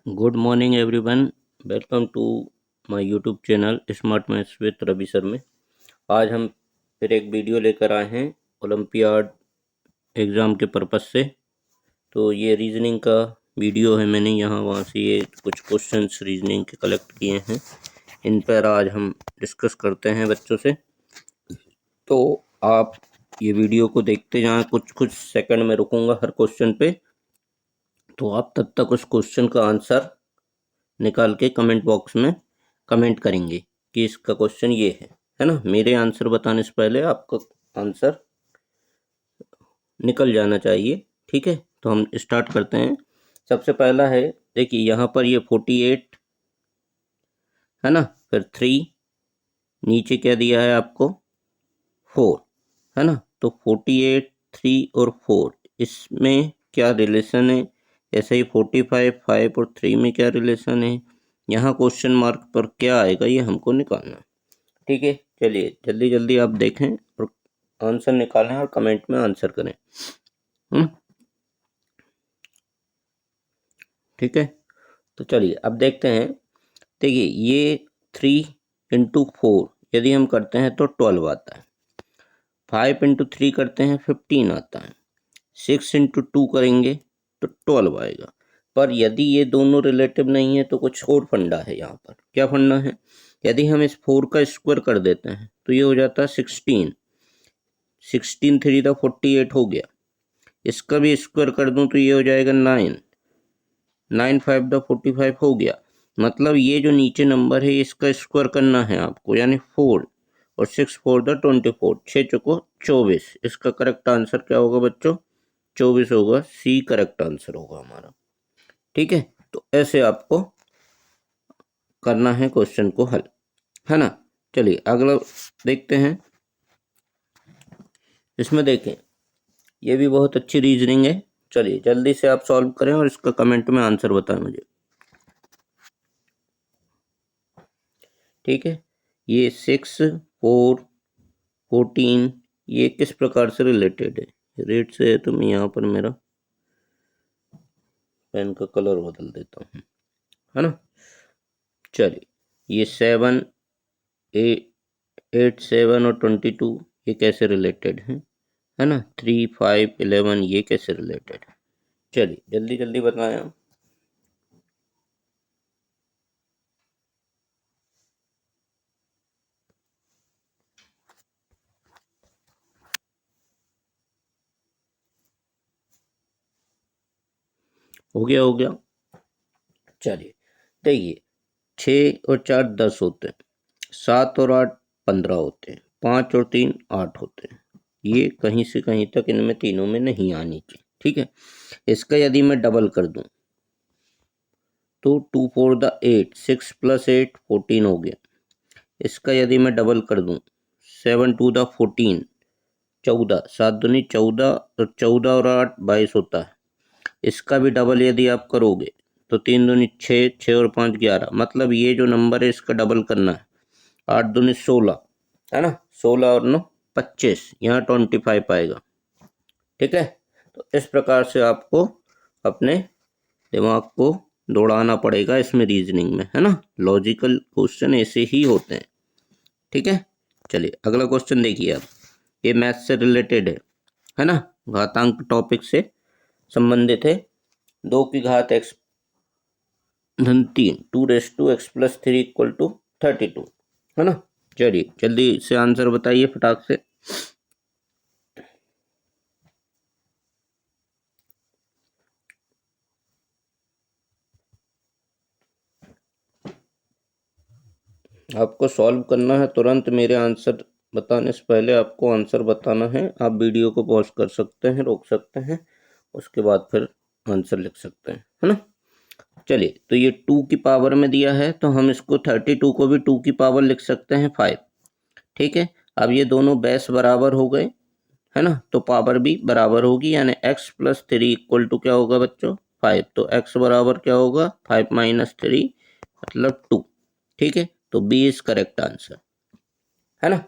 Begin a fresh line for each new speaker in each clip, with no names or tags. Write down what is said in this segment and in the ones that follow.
Good morning everyone. Welcome to my YouTube channel smart maths with Ravi sir में। आज हम फिर एक वीडियो लेकर आए हैं ओलंपियाड एग्ज़ाम के पर्पस से। तो ये रीजनिंग का वीडियो है, मैंने यहाँ वहाँ से ये कुछ क्वेश्चंस रीजनिंग के कलेक्ट किए हैं, इन पर आज हम डिस्कस करते हैं बच्चों से। तो आप ये वीडियो को देखते जाएं, कुछ कुछ सेकंड में रुकूंगा हर क्वेश्चन पे, तो आप तब तक उस क्वेश्चन का आंसर निकाल के कमेंट बॉक्स में कमेंट करेंगे कि इसका क्वेश्चन ये है ना। मेरे आंसर बताने से पहले आपका आंसर निकल जाना चाहिए, ठीक है। तो हम स्टार्ट करते हैं। सबसे पहला है, देखिए यहाँ पर ये 48 है ना, फिर 3, नीचे क्या दिया है आपको 4 है ना। तो 48, 3 और 4 इसमें क्या रिलेशन है। ऐसे ही 45, 5 और 3 में क्या रिलेशन है। यहाँ क्वेश्चन मार्क पर क्या आएगा ये हमको निकालना, ठीक है। चलिए जल्दी जल्दी आप देखें और आंसर निकालें और कमेंट में आंसर करें, ठीक है। तो चलिए अब देखते हैं। देखिए ये 3 इंटू 4 यदि हम करते हैं तो 12 आता है। 5 इंटू 3 करते हैं 15 आता है। 6 इंटू 2 करेंगे तो 12 आएगा। पर यदि ये दोनों रिलेटिव नहीं है तो कुछ और फंडा है यहाँ पर। क्या फंडा है, यदि हम इस 4 का स्क्वायर कर देते हैं तो ये हो जाता है 16। 16 3 दा 48 हो गया। इसका भी स्क्वायर कर दूं तो ये हो जाएगा 9। 9 5 दा 45 हो गया। मतलब ये जो नीचे नंबर है इसका स्क्वायर करना है आपको, यानी 4 और 6 4 दा 24, 6 चौको 24। इसका करेक्ट आंसर क्या होगा बच्चों, 24 होगा। सी करेक्ट आंसर होगा हमारा, ठीक है। तो ऐसे आपको करना है क्वेश्चन को हल, है ना। चलिए अगला देखते हैं। इसमें देखें ये भी बहुत अच्छी रीजनिंग है। चलिए जल्दी से आप सॉल्व करें और इसका कमेंट में आंसर बताएं मुझे, ठीक है। ये 6 4 14 ये किस प्रकार से रिलेटेड है, रेट से है। तो मैं यहाँ पर मेरा पेन का कलर बदल देता हूँ, है ना। चलिए ये 7 8 7 और 22 ये कैसे रिलेटेड है ना। 3 5 11 ये कैसे रिलेटेड है। चलिए जल्दी जल्दी बताएं आप। हो गया हो गया। चलिए देखिए 6 और 4 10 होते हैं, 7 और 8 15 होते हैं, 5 और 3 8 होते हैं। ये कहीं से कहीं तक इनमें तीनों में नहीं आनी चाहिए, ठीक है। इसका यदि मैं डबल कर दूं तो 2 4 द 8, 6 + 8 14 हो गया। इसका यदि मैं डबल कर दूं 7 2 द 14, 14, 7 दूनी 14, तो 14 और 8 22 होता है। इसका भी डबल यदि आप करोगे तो 3 दूनी 6, 6 और 5 11। मतलब ये जो नंबर है इसका डबल करना है। 8 दूनी 16 है ना, 16 और 9 25, यहाँ 25 आएगा, ठीक है। तो इस प्रकार से आपको अपने दिमाग को दौड़ाना पड़ेगा इसमें, रीजनिंग में, है ना। लॉजिकल क्वेश्चन ऐसे ही होते हैं, ठीक है। चलिए अगला क्वेश्चन देखिए आप। ये मैथ से रिलेटेड है ना, घातांक टॉपिक से संबंधित है। 2 की घात x धन 3 2 x + 3 = 32, है ना। चलिए जल्दी से आंसर बताइए फटाक से। आपको सॉल्व करना है तुरंत। मेरे आंसर बताने से पहले आपको आंसर बताना है। आप वीडियो को पॉज कर सकते हैं, रोक सकते हैं, उसके बाद फिर आंसर लिख सकते हैं, है ना। चलिए तो ये 2 की पावर में दिया है तो हम इसको 32 को भी 2 की पावर लिख सकते हैं 5, ठीक है। अब ये दोनों बेस बराबर हो गए, है ना, तो पावर भी बराबर होगी, यानी x + 3 = क्या होगा बच्चों 5। तो x बराबर क्या होगा 5 - 3 मतलब 2, ठीक है। तो बी इज करेक्ट आंसर, है ना।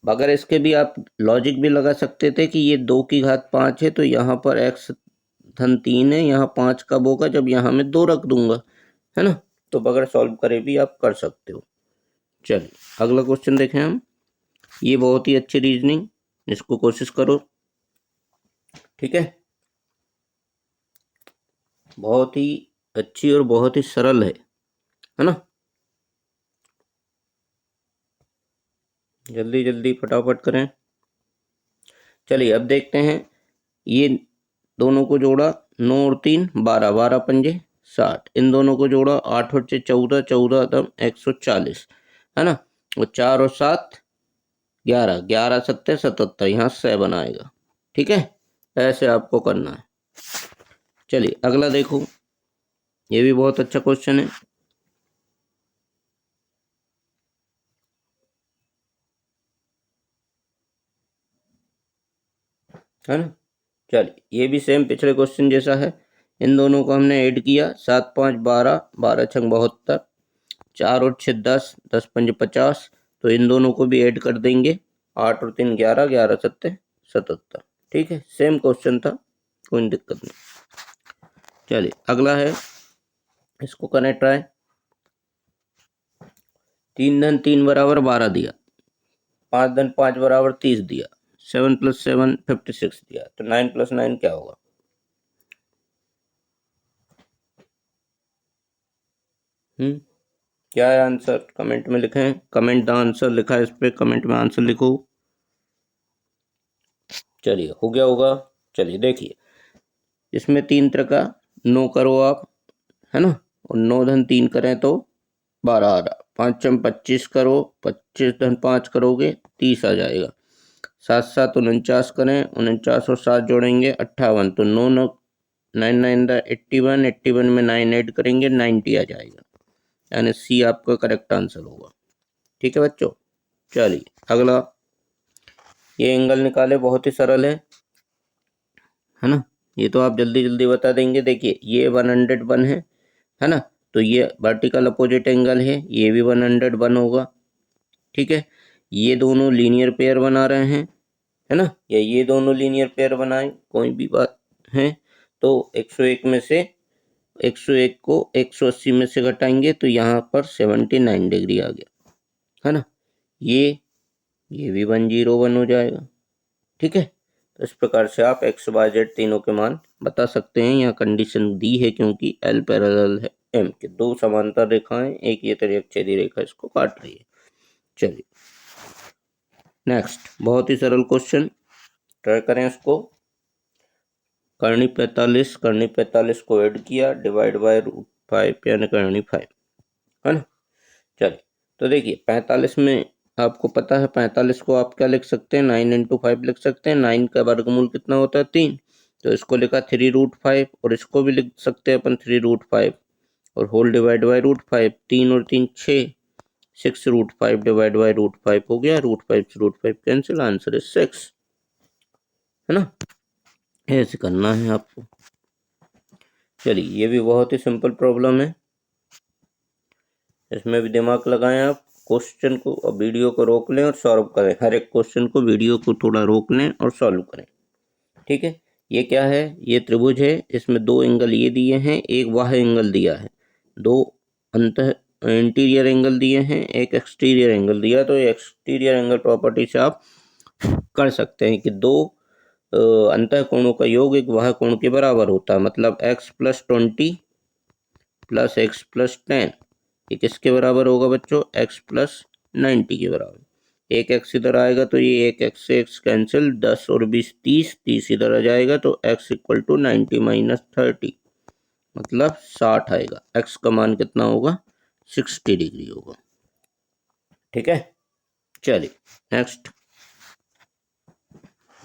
अगर इसके भी आप लॉजिक भी लगा सकते थे कि ये 2 की घात 5 है तो यहाँ पर x धन 3 है, यहाँ 5 कब होगा जब यहाँ मैं 2 रख दूंगा, है ना। तो बगैर सॉल्व करे भी आप कर सकते हो। चलिए अगला क्वेश्चन देखें हम। ये बहुत ही अच्छी रीजनिंग, इसको कोशिश करो, ठीक है। बहुत ही अच्छी और बहुत ही सरल है ना। जल्दी जल्दी फटाफट करें। चलिए अब देखते हैं, ये दोनों को जोड़ा, 9 और 3 12, 12 पंजे 60, इन दोनों को जोड़ा, 8 और 6 14, 14 दम 140, है ना। और 4 और 7 11, 11 सत्ते 77, यहाँ 7 आएगा, ठीक है। ऐसे आपको करना है। चलिए अगला देखो, ये भी बहुत अच्छा क्वेश्चन है ना। चलिए ये भी सेम पिछले क्वेश्चन जैसा है। इन दोनों को हमने ऐड किया, 7 5 12, 12 छंग 72, 4 और 6 10, 10 पंज 50, तो इन दोनों को भी ऐड कर देंगे, 8 और 3 11, 11 सत्ते 77, ठीक है। सेम क्वेश्चन था, कोई दिक्कत नहीं। चलिए अगला है, इसको करें ट्राई। 3 धन 3 बराबर 12 दिया, 5 धन 5 बराबर 30 दिया, 7 + 7 56 दिया, तो 9 + 9 क्या होगा। क्या है आंसर, कमेंट में लिखें। कमेंट द आंसर लिखा है इस पे, कमेंट में आंसर लिखो। चलिए हो गया होगा। चलिए देखिए, इसमें 3 तरह का 9 करो आप, है ना। और 9 धन 3 करें तो 12 आ रहा, 5 चम 25 करो, 25 धन 5 करोगे 30 आ जाएगा। 7 7 49 करें, 49 और 7 जोड़ेंगे 58, तो 9 9 9 9 द 81, 81 में 9 ऐड करेंगे 90 आ जाएगा, यानी सी आपका करेक्ट आंसर होगा, ठीक है बच्चों। चलिए अगला, ये एंगल निकाले, बहुत ही सरल है ना। ये तो आप जल्दी जल्दी बता देंगे। देखिए ये 101 है ना, तो ये वर्टिकल अपोजिट एंगल है, ये भी 101 होगा, ठीक है। ये दोनों लीनियर पेयर बना रहे हैं, है ना, या ये दोनों लीनियर पेयर बनाए, कोई भी बात है। तो 101 में से 101 को 180 में से घटाएंगे तो यहाँ पर 79 डिग्री आ गया, है ना। ये भी 101 हो जाएगा, ठीक है। तो इस प्रकार से आप एक्स वाई जेड तीनों के मान बता सकते हैं। यहाँ कंडीशन दी है क्योंकि एल पैरेलल है एम के, दो समांतर रेखाएं, एक ये त्रिअक्षैधि रेखा इसको काट रही है। चलिए नेक्स्ट, बहुत ही सरल क्वेश्चन, ट्राई करें इसको। करनी 45 को ऐड किया, डिवाइड बाय √5 यानी करनी 5, है ना। चलिए तो देखिए 45 में आपको पता है, 45 को आप क्या लिख सकते हैं, 9 × 5 लिख सकते हैं। 9 का वर्गमूल कितना होता है, 3, तो इसको लिखा 3√5, और इसको भी लिख सकते हैं अपन 3√5, और होल डिवाइड बाय √5, 3 और 3 6, 6√5 डिवाइड बाय √5 हो गया, √5 से √5 कैंसिल, आंसर इज 6, है ना। ऐसे करना है आपको। चलिए ये भी बहुत ही सिंपल प्रॉब्लम है, इसमें भी दिमाग लगाएं आप। क्वेश्चन को और वीडियो को रोक लें और सॉल्व करें, हर एक क्वेश्चन को वीडियो को थोड़ा रोक लें और सॉल्व करें, ठीक है। ये क्या है, ये त्रिभुज है, इसमें दो एंगल ये दिए हैं, एक बाह्य एंगल दिया है, दो अंतः इंटीरियर एंगल दिए हैं, एक एक्सटीरियर एंगल दिया। तो एक्सटीरियर एंगल प्रॉपर्टी से आप कर सकते हैं कि दो अंतः कोणों का योग एक बाह्य कोण के बराबर होता है, मतलब x + 20 + x + 10, ये किसके बराबर होगा बच्चों, x + 90 के बराबर। एक x इधर आएगा तो ये एक x से x कैंसिल, 10 और 20 30, 30 इधर आ जाएगा, तो x = 90 - 30 मतलब 60 आएगा। x का मान कितना होगा, 60 डिग्री होगा, ठीक है। चलिए नेक्स्ट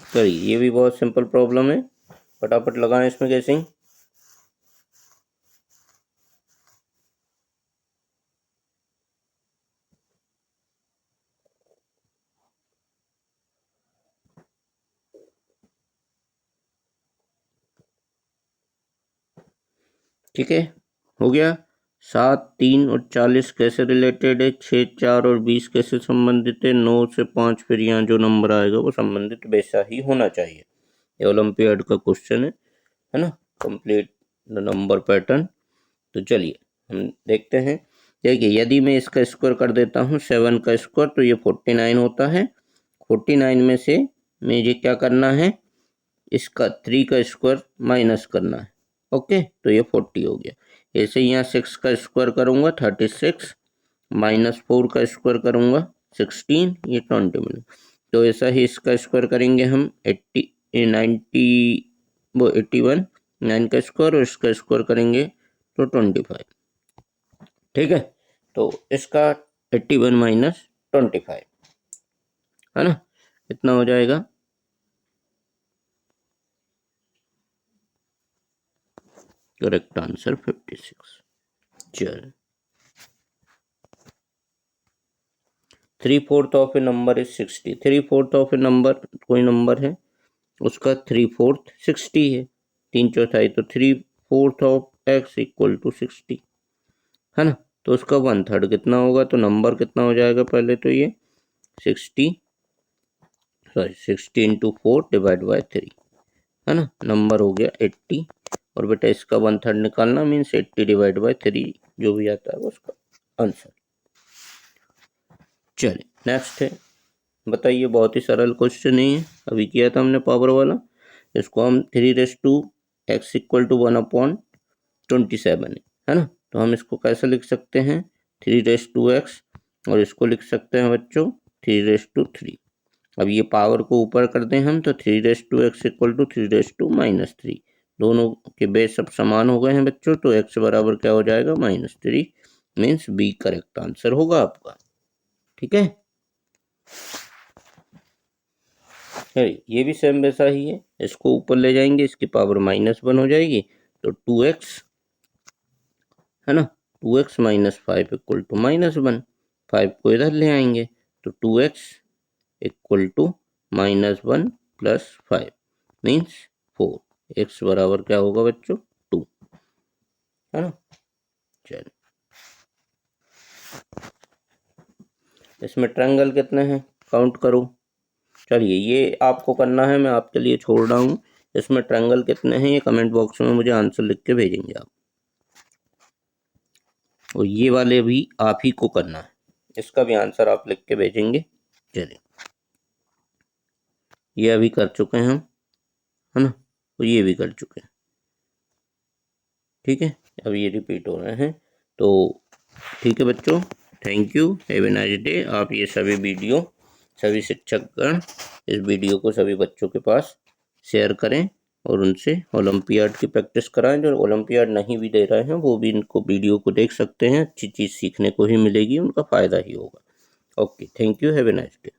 करिए, ये भी बहुत सिंपल प्रॉब्लम है, फटाफट लगाएं इसमें गेसिंग। ठीक है, हो गया। 7 3 और 40 कैसे रिलेटेड है, 6 4 और 20 कैसे संबंधित है, 9 से 5 फिर यहाँ जो नंबर आएगा वो संबंधित वैसा ही होना चाहिए। ये ओलंपियाड का क्वेश्चन है ना, कंप्लीट द नंबर पैटर्न। तो चलिए हम देखते हैं। देखिए यदि मैं इसका स्क्वायर कर देता हूँ 7 का स्क्वायर तो ये 49 होता है। 49 में से मुझे क्या करना है, इसका 3 का स्क्वायर माइनस करना है। ओके, तो ये 40 हो गया। ऐसे ही यहाँ 6 का स्क्वायर करूँगा 36, माइनस 4 का स्क्वायर करूँगा 16, ये 20 मिले। तो ऐसा ही इसका स्क्वायर करेंगे हम 81, 9 का स्क्वायर, और इसका स्क्वायर करेंगे तो 25। ठीक है, तो इसका 81 माइनस 25 है ना, इतना हो जाएगा। Correct answer 56। चल 3/4 of A number is 60। 3/4 of A number, कोई नंबर है उसका 3/4 60 है, 3/4, तो 3/4 ऑफ x इक्वल टू 60 है ना। तो उसका 1/3 कितना होगा, तो नंबर कितना हो जाएगा, पहले तो ये 60 इंटू 4 डिवाइड बाई 3 है ना, नंबर हो गया 80। और बेटा इसका 1/3 निकालना मीन्स 80 डिवाइड बाई 3 जो भी आता है उसका आंसर। चलिए नेक्स्ट है, बताइए, बहुत ही सरल क्वेश्चन है, अभी किया था हमने पावर वाला। इसको हम 3x इक्वल टू 1/27 है ना, तो हम इसको कैसे लिख सकते हैं, 3x, और इसको लिख सकते हैं बच्चों 3/3। अब ये पावर को ऊपर कर दें हम तो 3x इक्वल टू 3 दोनों के बेस सब समान हो गए हैं बच्चों, तो x बराबर क्या हो जाएगा, -3, मीन्स बी करेक्ट आंसर होगा आपका। ठीक है, ये भी सेम वैसा ही है, इसको ऊपर ले जाएंगे, इसकी पावर -1 हो जाएगी, तो 2x है ना, 2x माइनस 5 इक्वल टू -1, 5 को इधर ले आएंगे तो 2x equal to -1 plus 5 means 4, x बराबर क्या होगा बच्चों, 2 है ना। चलिए इसमें ट्रायंगल कितने हैं काउंट करो। चलिए ये आपको करना है, मैं आपके लिए छोड़ रहा हूँ। इसमें ट्रायंगल कितने हैं ये कमेंट बॉक्स में मुझे आंसर लिख के भेजेंगे आप, और ये वाले भी आप ही को करना है, इसका भी आंसर आप लिख के भेजेंगे। चलिए ये अभी कर चुके हैं हम, है ना, तो ये भी कर चुके हैं। ठीक है, अब ये रिपीट हो रहे हैं, तो ठीक है बच्चों, thank you, have a nice day. आप ये सभी वीडियो, सभी शिक्षकगण इस वीडियो को सभी बच्चों के पास शेयर करें और उनसे ओलंपियाड की प्रैक्टिस कराएं। जो ओलंपियाड नहीं भी दे रहे हैं वो भी इनको वीडियो को देख सकते हैं, अच्छी चीज़ सीखने को ही मिलेगी, उनका फ़ायदा ही होगा। Okay, thank you, have a nice day.